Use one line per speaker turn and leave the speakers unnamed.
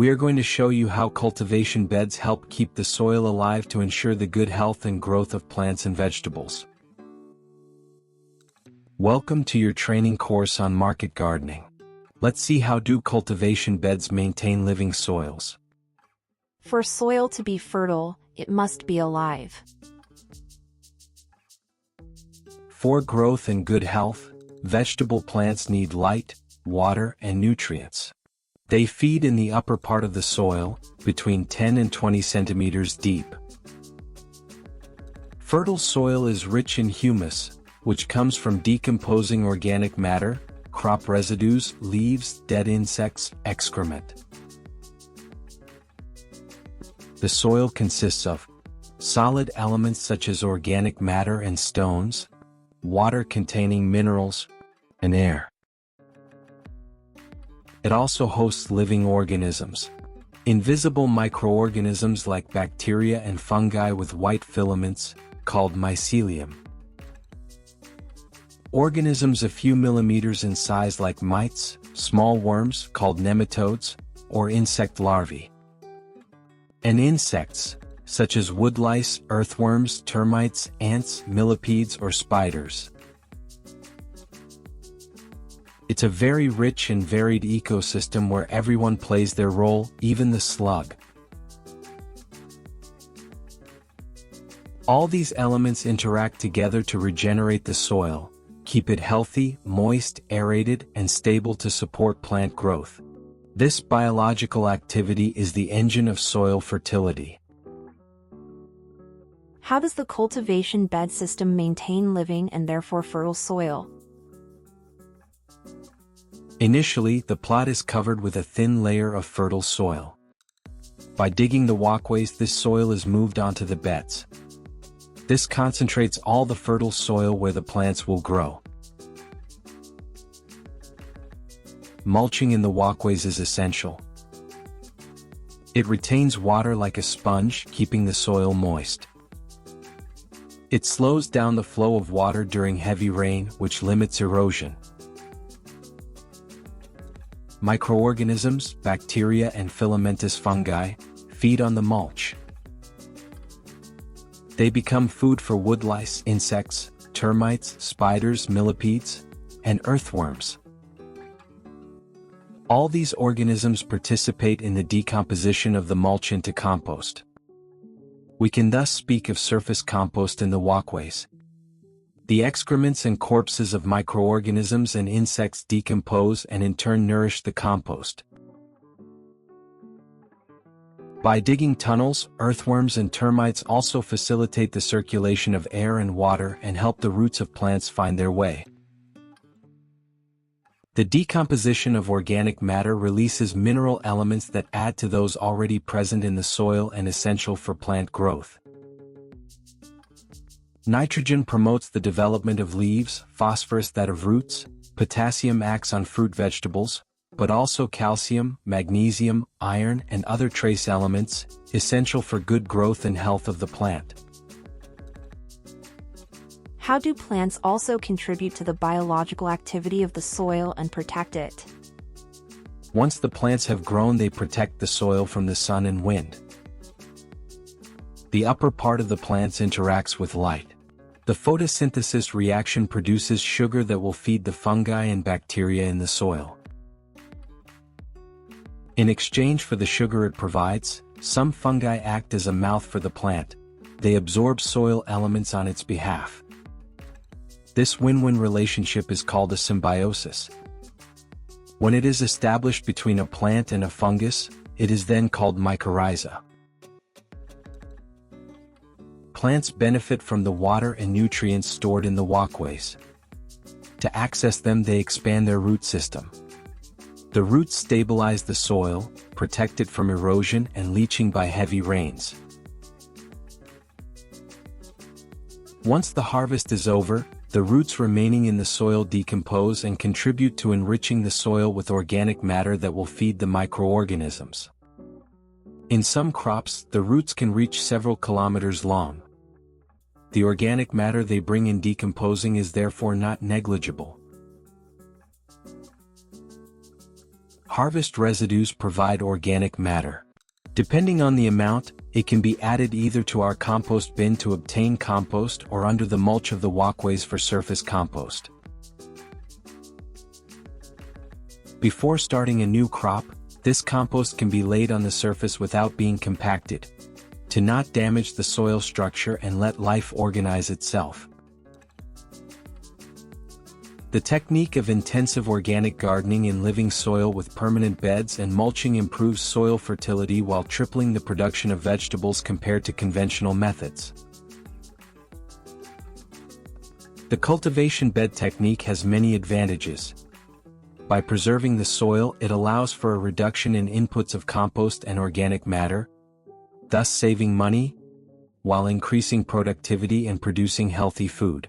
We are going to show you how cultivation beds help keep the soil alive to ensure the good health and growth of plants and vegetables. Welcome to your training course on market gardening. Let's see how do cultivation beds maintain living soils.
For soil to be fertile, it must be alive.
For growth and good health, vegetable plants need light, water, and nutrients. They feed in the upper part of the soil, between 10 and 20 centimeters deep. Fertile soil is rich in humus, which comes from decomposing organic matter, crop residues, leaves, dead insects, excrement. The soil consists of solid elements such as organic matter and stones, water-containing minerals, and air. It also hosts living organisms, invisible microorganisms like bacteria and fungi with white filaments, called mycelium. Organisms a few millimeters in size like mites, small worms called nematodes, or insect larvae. And insects, such as woodlice, earthworms, termites, ants, millipedes, or spiders. It's a very rich and varied ecosystem where everyone plays their role, even the slug. All these elements interact together to regenerate the soil, keep it healthy, moist, aerated, and stable to support plant growth. This biological activity is the engine of soil fertility.
How does the cultivation bed system maintain living and therefore fertile soil?
Initially, the plot is covered with a thin layer of fertile soil. By digging the walkways, this soil is moved onto the beds. This concentrates all the fertile soil where the plants will grow. Mulching in the walkways is essential. It retains water like a sponge, keeping the soil moist. It slows down the flow of water during heavy rain, which limits erosion. Microorganisms, bacteria and filamentous fungi, feed on the mulch. They become food for woodlice, insects, termites, spiders, millipedes, and earthworms. All these organisms participate in the decomposition of the mulch into compost. We can thus speak of surface compost in the walkways. The excrements and corpses of microorganisms and insects decompose and in turn nourish the compost. By digging tunnels, earthworms and termites also facilitate the circulation of air and water and help the roots of plants find their way. The decomposition of organic matter releases mineral elements that add to those already present in the soil and essential for plant growth. Nitrogen promotes the development of leaves, phosphorus that of roots, potassium acts on fruit vegetables, but also calcium, magnesium, iron, and other trace elements, essential for good growth and health of the plant.
How do plants also contribute to the biological activity of the soil and protect it?
Once the plants have grown, they protect the soil from the sun and wind. The upper part of the plants interacts with light. The photosynthesis reaction produces sugar that will feed the fungi and bacteria in the soil. In exchange for the sugar it provides, some fungi act as a mouth for the plant. They absorb soil elements on its behalf. This win-win relationship is called a symbiosis. When it is established between a plant and a fungus, it is then called mycorrhiza. Plants benefit from the water and nutrients stored in the walkways. To access them, they expand their root system. The roots stabilize the soil, protect it from erosion and leaching by heavy rains. Once the harvest is over, the roots remaining in the soil decompose and contribute to enriching the soil with organic matter that will feed the microorganisms. In some crops, the roots can reach several kilometers long. The organic matter they bring in decomposing is therefore not negligible. Harvest residues provide organic matter. Depending on the amount, it can be added either to our compost bin to obtain compost or under the mulch of the walkways for surface compost. Before starting a new crop, this compost can be laid on the surface without being compacted, to not damage the soil structure and let life organize itself. The technique of intensive organic gardening in living soil with permanent beds and mulching improves soil fertility while tripling the production of vegetables compared to conventional methods. The cultivation bed technique has many advantages. By preserving the soil, it allows for a reduction in inputs of compost and organic matter, thus saving money, while increasing productivity and producing healthy food.